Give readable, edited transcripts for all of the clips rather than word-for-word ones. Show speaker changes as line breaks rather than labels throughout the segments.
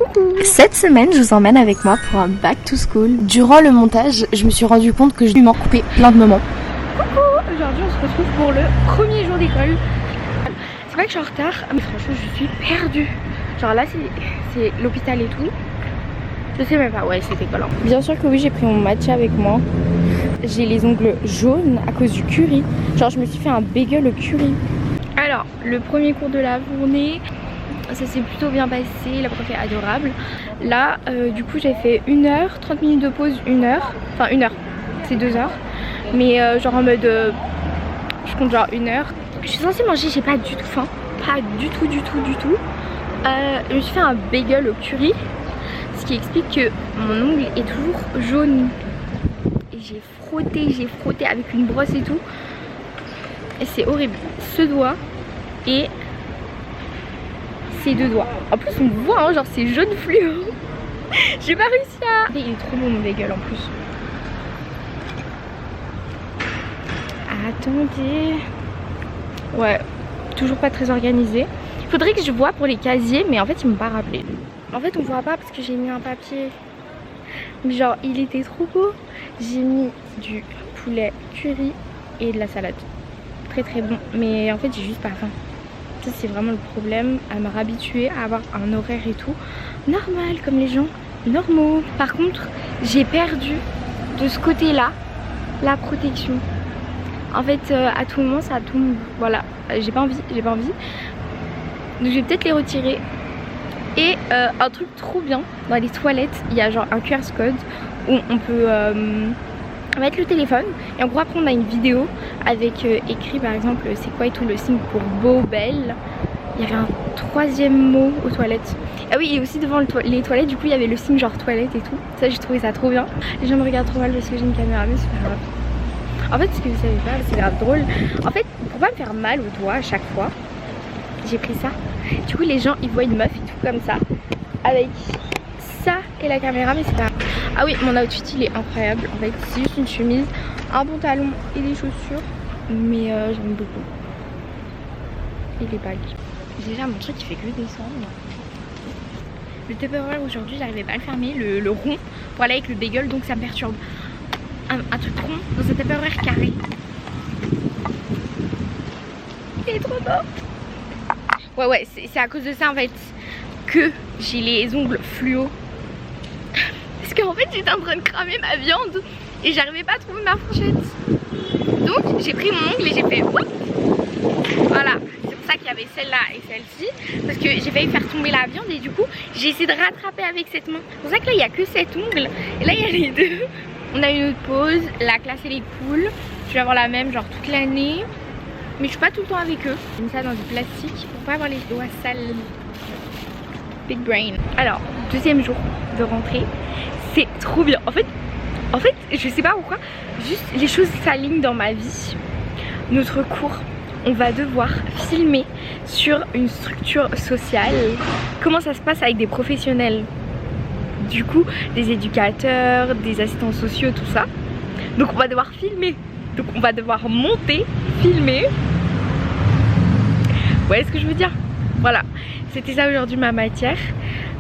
Coucou.
Cette semaine, je vous emmène avec moi pour un back to school. Durant le montage, je me suis rendu compte que je m'en coupé plein de moments.
Coucou. Aujourd'hui, on se retrouve pour le premier jour d'école. C'est pas que je suis en retard, mais franchement, je suis perdue. Genre là, c'est l'hôpital et tout. Je sais même pas, ouais, c'était collant. Bien sûr que oui, j'ai pris mon matcha avec moi. J'ai les ongles jaunes à cause du curry. Genre, je me suis fait un bagel au curry. Alors, le premier cours de la journée, ça s'est plutôt bien passé, la prof est adorable. Là, du coup, j'ai fait 1 heure, 30 minutes de pause, 1 heure. Enfin, 1 heure, c'est 2 heures. Mais genre en mode, je compte genre 1 heure. Je suis censée manger, j'ai pas du tout faim. Pas du tout. Je me suis fait un bagel au curry. Ce qui explique que mon ongle est toujours jaune. Et j'ai frotté avec une brosse et tout. Et c'est horrible. Ce doigt et ces 2 doigts. En plus on voit hein, genre c'est jaune fluo. J'ai pas réussi à... Il est trop bon mon bagel en plus. Attendez. Ouais, toujours pas très organisé. Faudrait que je vois pour les casiers, mais en fait ils m'ont pas rappelé. En fait on voit pas parce que j'ai mis un papier. Mais genre il était trop beau. J'ai mis du poulet curry et de la salade. Très bon, mais en fait j'ai juste pas faim. Ça c'est vraiment le problème, à me réhabituer à avoir un horaire et tout normal comme les gens normaux. Par contre j'ai perdu de ce côté là la protection. En fait à tout moment ça tombe, voilà, j'ai pas envie. Donc je vais peut-être les retirer. Et un truc trop bien, dans les toilettes il y a genre un QR code où on peut mettre le téléphone et en gros après on a une vidéo avec écrit par exemple c'est quoi et tout le signe pour beau, belle. Il y avait un 3e mot aux toilettes. Ah oui, et aussi devant les toilettes du coup il y avait le signe genre toilette et tout. Ça j'ai trouvé ça trop bien. Les gens me regardent trop mal parce que j'ai une caméra, mais c'est pas grave. En fait ce que vous savez pas, c'est grave drôle. En fait pour pas me faire mal au doigt à chaque fois, j'ai pris ça. Du coup les gens ils voient une meuf et tout comme ça avec ça et la caméra, mais c'est pas... Ah oui, mon outfit il est incroyable. En fait c'est juste une chemise, un pantalon et des chaussures. Mais j'aime beaucoup. Et les bagues. Déjà mon truc il fait que descendre. Le Tupperware aujourd'hui j'arrivais pas à le fermer, le rond pour aller avec le bagel, donc ça me perturbe. Un truc rond dans un Tupperware carré. Il est trop beau. Ouais c'est à cause de ça en fait que j'ai les ongles fluo. Parce qu'en fait j'étais en train de cramer ma viande et j'arrivais pas à trouver ma fourchette. Donc j'ai pris mon ongle et j'ai fait oups. Voilà, c'est pour ça qu'il y avait celle-là et celle-ci. Parce que j'ai failli faire tomber la viande et du coup j'ai essayé de rattraper avec cette main. C'est pour ça que là il n'y a que cet ongle et là il y a les deux. On a une autre pause, la classe elle est cool. Je vais avoir la même genre toute l'année. Mais je suis pas tout le temps avec eux. J'ai mis ça dans du plastique pour pas avoir les doigts sales. Big brain. Alors, 2e jour de rentrée. C'est trop bien. En fait, je sais pas pourquoi, juste les choses s'alignent dans ma vie. Notre cours, on va devoir filmer sur une structure sociale. Comment ça se passe avec des professionnels. Du coup, des éducateurs, des assistants sociaux, tout ça. Donc on va devoir filmer. Donc on va devoir monter, filmer. Vous voyez ce que je veux dire? Voilà, c'était ça aujourd'hui ma matière.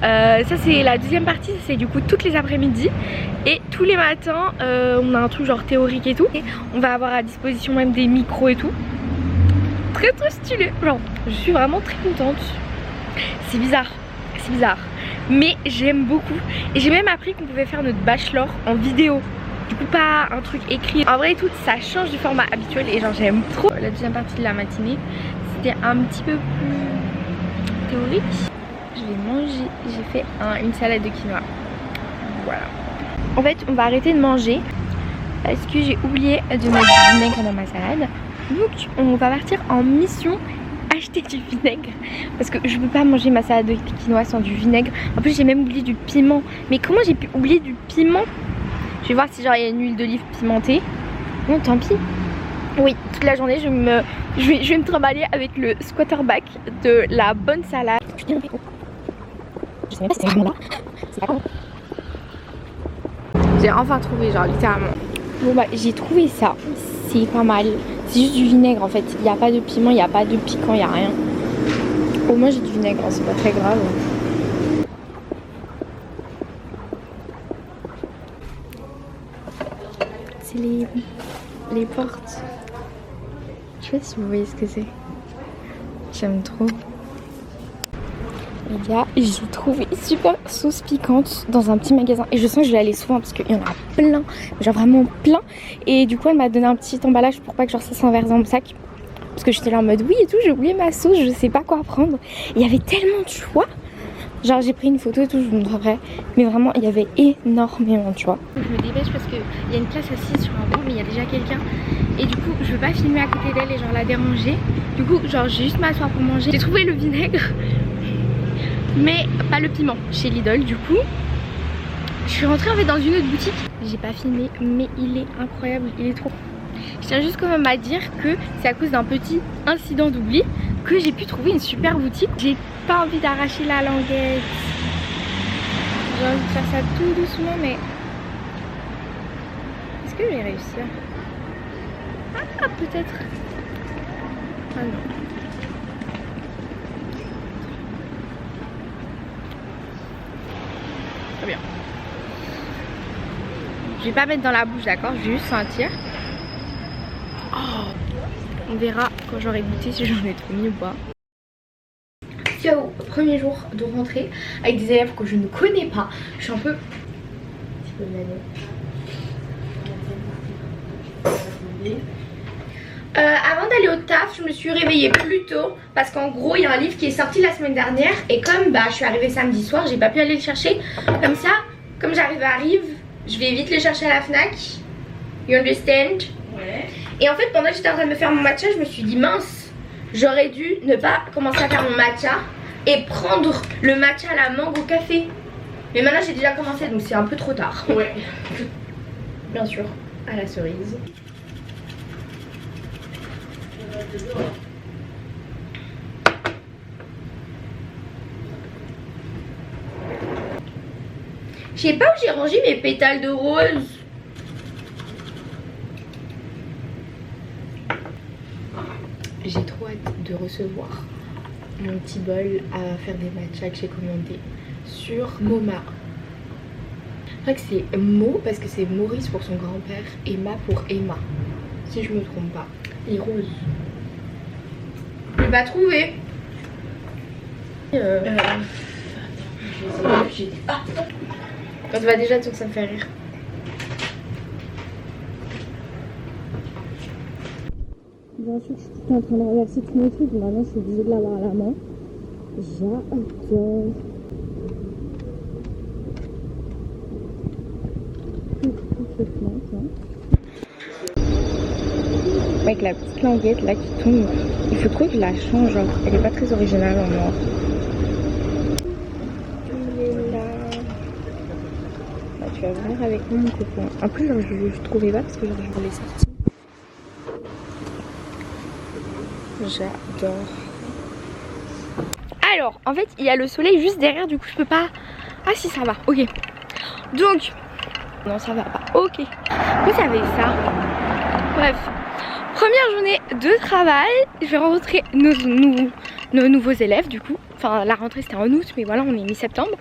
Ça c'est la 2e partie, c'est du coup toutes les après-midi. Et tous les matins on a un truc genre théorique et tout. Et on va avoir à disposition même des micros et tout. Très stylé. Genre je suis vraiment très contente. C'est bizarre, mais j'aime beaucoup. Et j'ai même appris qu'on pouvait faire notre bachelor en vidéo. Du coup pas un truc écrit. En vrai tout ça change du format habituel et genre j'aime trop. La 2e partie de la matinée c'était un petit peu plus théorique. Je vais manger, j'ai fait une salade de quinoa. Voilà. En fait on va arrêter de manger parce que j'ai oublié de mettre du vinaigre dans ma salade. Donc on va partir en mission acheter du vinaigre parce que je peux pas manger ma salade de quinoa sans du vinaigre. En plus j'ai même oublié du piment. Mais comment j'ai pu oublier du piment? Je vais voir si genre il y a une huile d'olive pimentée. Bon tant pis. Oui, toute la journée je vais me trimballer avec le squatterback de la bonne salade. Je sais même pas si c'est vraiment là. C'est pas comment. J'ai enfin trouvé genre littéralement. Bon bah j'ai trouvé ça. C'est pas mal. C'est juste du vinaigre en fait. Il n'y a pas de piment, il n'y a pas de piquant, il n'y a rien. Au moins j'ai du vinaigre, c'est pas très grave. c'est les portes. Je sais pas si vous voyez ce que c'est. J'aime trop. Les gars, j'ai trouvé super sauce piquante dans un petit magasin. Et je sens que je vais aller souvent parce qu'il y en a plein. Genre vraiment plein. Et du coup, elle m'a donné un petit emballage pour pas que genre ça s'inverse dans mon sac. Parce que j'étais là en mode oui et tout, j'ai oublié ma sauce, je sais pas quoi prendre. Il y avait tellement de choix. Genre j'ai pris une photo et tout, je vous montrerai. Mais vraiment, il y avait énormément de choix. Je me dépêche parce qu'il y a une place assise sur un banc, mais il y a déjà quelqu'un. Et du coup, je veux pas filmer à côté d'elle et genre la déranger. Du coup, genre j'ai juste m'asseoir pour manger. J'ai trouvé le vinaigre. Mais pas le piment chez Lidl du coup. Je suis rentrée en fait dans une autre boutique. J'ai pas filmé mais il est incroyable, il est trop. Je tiens juste quand même à dire que c'est à cause d'un petit incident d'oubli que j'ai pu trouver une super boutique. J'ai pas envie d'arracher la languette. J'ai envie de faire ça tout doucement mais... Est-ce que je vais réussir? Ah peut-être. Ah non. Très bien. Je vais pas mettre dans la bouche, d'accord? Je vais juste sentir. Oh, on verra quand j'aurai goûté si j'en ai trop mis ou pas. Ciao, premier jour de rentrée avec des élèves que je ne connais pas. Je suis un peu... Avant d'aller au taf, je me suis réveillée plus tôt parce qu'en gros il y a un livre qui est sorti la semaine dernière et comme je suis arrivée samedi soir, j'ai pas pu aller le chercher. Comme ça, comme j'arrive à Rive, je vais vite le chercher à la Fnac. You understand? Ouais. Et en fait pendant que j'étais en train de me faire mon matcha, je me suis dit mince, j'aurais dû ne pas commencer à faire mon matcha et prendre le matcha à la mangue au café. Mais maintenant j'ai déjà commencé donc c'est un peu trop tard. Ouais. Bien sûr, à la cerise. Je sais pas où j'ai rangé mes pétales de rose. J'ai trop hâte de recevoir mon petit bol à faire des matchas que j'ai commandé sur Moma. Je crois que c'est Mo parce que c'est Maurice pour son grand-père et Emma pour Emma. Si je me trompe pas. Les roses. Je l'ai pas trouvé. Ah, quand tu vas déjà dire que ça me fait rire. Bien sûr, je suis tout le temps en train de renverser tous mes trucs. Maintenant, je suis obligée de l'avoir à la main. J'adore. Avec la petite languette là qui tombe, il faut trop que je la change, genre elle est pas très originale en noir. Il est là. Bah, tu vas venir avec moi mon copain. Après genre je trouvais pas parce que genre je voulais sortir. J'adore. Alors en fait il y a le soleil juste derrière, du coup je peux pas. Ah si ça va, ok. Donc non ça va pas, ok. Vous savez ça. Bref. Première journée de travail, je vais rencontrer nos nouveaux élèves du coup. Enfin la rentrée c'était en août mais voilà on est mi-septembre.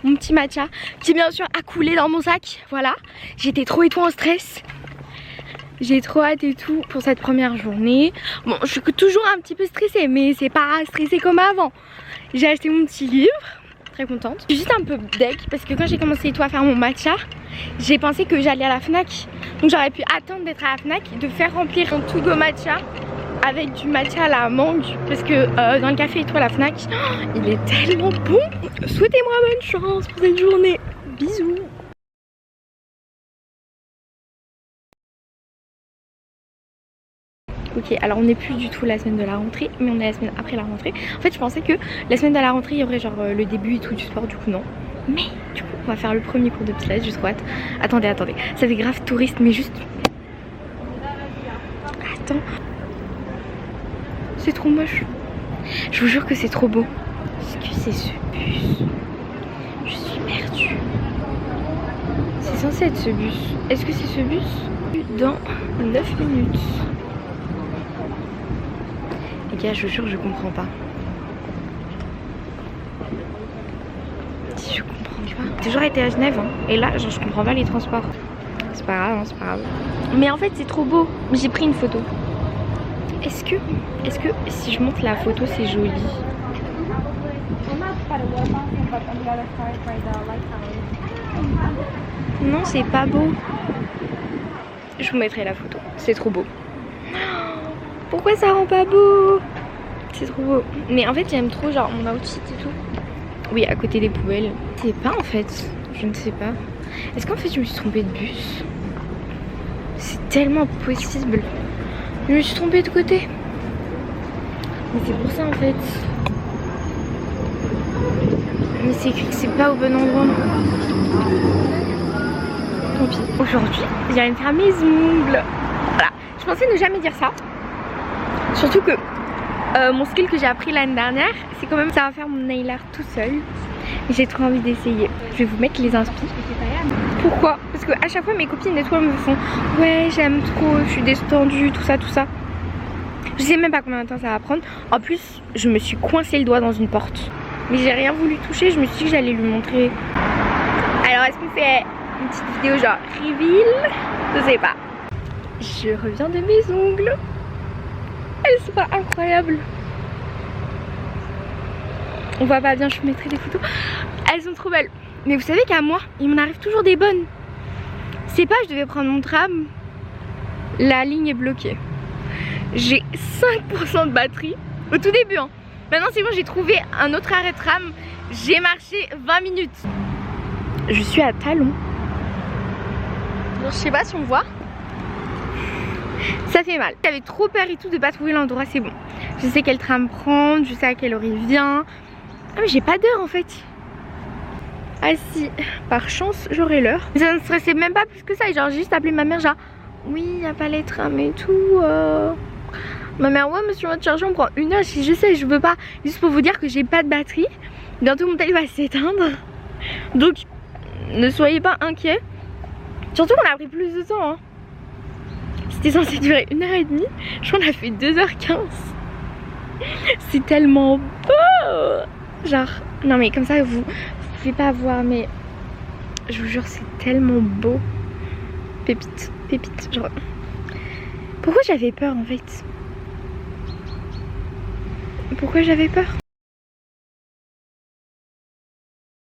Mon petit matcha qui bien sûr a coulé dans mon sac, voilà. J'étais trop et tout en stress. J'ai trop hâte et tout pour cette première journée. Bon je suis toujours un petit peu stressée mais c'est pas stressé comme avant. J'ai acheté mon petit livre, très contente. Je suis juste un peu deg parce que quand j'ai commencé à faire mon matcha, j'ai pensé que j'allais à la Fnac. Donc j'aurais pu attendre d'être à la Fnac, de faire remplir un to go matcha avec du matcha à la mangue. Parce que dans le café et tout à la Fnac, oh, il est tellement bon. Souhaitez-moi bonne chance pour cette journée. Bisous. Ok, alors on n'est plus du tout la semaine de la rentrée, mais on est la semaine après la rentrée. En fait je pensais que la semaine de la rentrée il y aurait genre le début et tout du sport, du coup non. Mais du coup on va faire le premier cours de pilates, j'ai trop hâte. Attendez, ça fait grave touriste mais juste... Attends. C'est trop moche. Je vous jure que c'est trop beau. Est-ce que c'est ce bus? Je suis perdue. C'est censé être ce bus. Est-ce que c'est ce bus? Dans 9 minutes. Les gars, je vous jure, je comprends pas. Je comprends pas. J'ai toujours été à Genève, hein, et là, genre, je comprends pas les transports. C'est pas grave, hein, c'est pas grave. Mais en fait c'est trop beau. J'ai pris une photo. Est-ce que si je montre la photo c'est joli? Non, c'est pas beau. Je vous mettrai la photo. C'est trop beau. Pourquoi ça rend pas beau? C'est trop beau. Mais en fait j'aime trop genre mon outfit et tout. Oui, à côté des poubelles. Je sais pas en fait. Je ne sais pas. Est-ce qu'en fait je me suis trompée de bus? C'est tellement possible. Je me suis trompée de côté. Mais c'est pour ça en fait. Mais c'est écrit que c'est pas au bon endroit. Tant pis. Aujourd'hui, j'ai me faire mes ongles. Voilà. Je pensais ne jamais dire ça. Surtout que mon skill que j'ai appris l'année dernière, c'est quand même ça va faire mon nail art tout seul. Et j'ai trop envie d'essayer. Je vais vous mettre les inspi. Pourquoi? Parce que à chaque fois mes copines et tout me font ouais j'aime trop, je suis détendue, tout ça, tout ça. Je sais même pas combien de temps ça va prendre. En plus, je me suis coincé le doigt dans une porte. Mais j'ai rien voulu toucher, je me suis dit que j'allais lui montrer. Alors est-ce qu'on fait une petite vidéo genre reveal? Je sais pas. Je reviens de mes ongles. Elles sont pas incroyables. On voit pas bien, je vous mettrai des photos. Elles sont trop belles. Mais vous savez qu'à moi, il m'en arrive toujours des bonnes. C'est pas, je devais prendre mon tram. La ligne est bloquée. J'ai 5% de batterie. Au tout début, hein. Maintenant c'est bon, j'ai trouvé un autre arrêt de tram. J'ai marché 20 minutes. Je suis à Talon. Bon, je sais pas si on voit. Ça fait mal. J'avais trop peur et tout de pas trouver l'endroit, c'est bon. Je sais quel tram prendre, je sais à quelle heure il vient. Ah mais j'ai pas d'heure en fait. Ah si, par chance j'aurai l'heure. Ça ne stressait même pas plus que ça. Genre j'ai juste appelé ma mère genre oui il n'y a pas les trams et tout. Ma mère ouais monsieur votre chargeur on prend 1 heure. Je sais je veux pas. Juste pour vous dire que j'ai pas de batterie. Bientôt mon téléphone va s'éteindre. Donc ne soyez pas inquiets. Surtout qu'on a pris plus de temps hein. C'était censé durer 1h30. Je crois qu'on a fait 2h15. C'est tellement beau. Genre, non mais comme ça vous pouvez pas voir mais je vous jure c'est tellement beau. Pépite, pépite. Genre... Pourquoi j'avais peur en fait? Pourquoi j'avais peur?